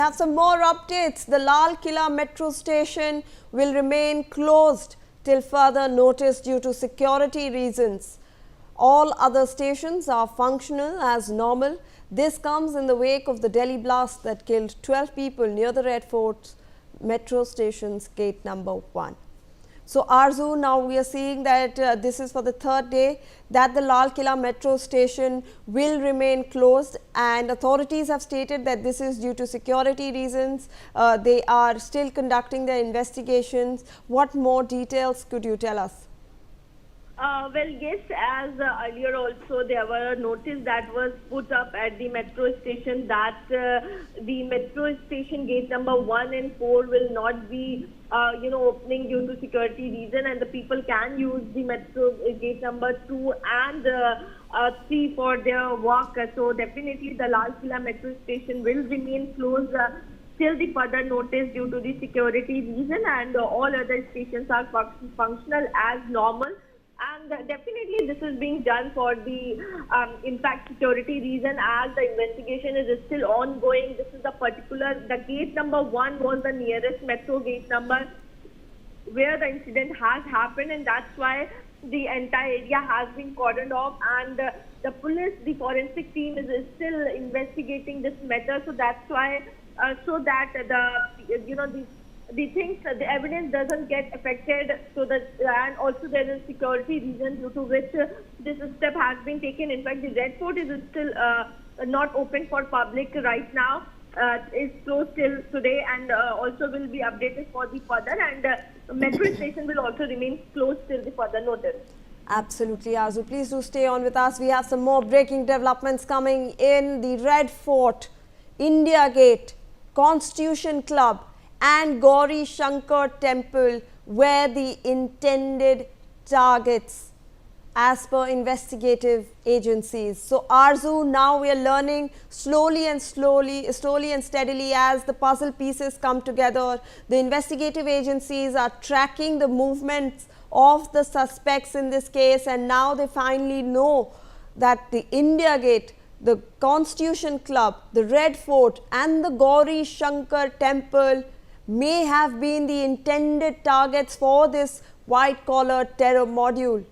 Have some more updates. The Lal Killa metro station will remain closed till further notice due to security reasons. All other stations are functional as normal. This comes in the wake of the Delhi blast that killed 12 people near the Red Fort metro station's gate number 1. So Arzu, now we are seeing that this is for the third day that the Lal Killa metro station will remain closed, and authorities have stated that this is due to security reasons. They are still conducting their investigations. What more details could you tell us? Well, yes, as earlier also there were a notice that was put up at the metro station that the metro station gate number 1 and 4 will not be opening due to security reason, and the people can use the metro gate number 2 and 3 for their walk. So definitely the Lal Killa metro station will remain closed till the further notice due to the security reason, and all other stations are functional as normal. And definitely this is being done for the, in fact, security reason, as the investigation is still ongoing. This is the gate number 1 was the nearest metro gate number where the incident has happened, and that's why the entire area has been cordoned off, and the police, the forensic team is still investigating this matter. So that's why, so that the evidence doesn't get affected, so that, and also there is security reason due to which this step has been taken. In fact, the Red Fort is still not open for public right now. It's closed till today, and also will be updated for the further, and metro station will also remain closed till the further notice. Absolutely, Arzu. Please do stay on with us. We have some more breaking developments coming in. The Red Fort, India Gate, Constitution Club and Gauri Shankar Temple were the intended targets as per investigative agencies. So Arzu, now we are learning slowly and steadily as the puzzle pieces come together. The investigative agencies are tracking the movements of the suspects in this case, and now they finally know that the India Gate, the Constitution Club, the Red Fort and the Gauri Shankar Temple may have been the intended targets for this white collar terror module.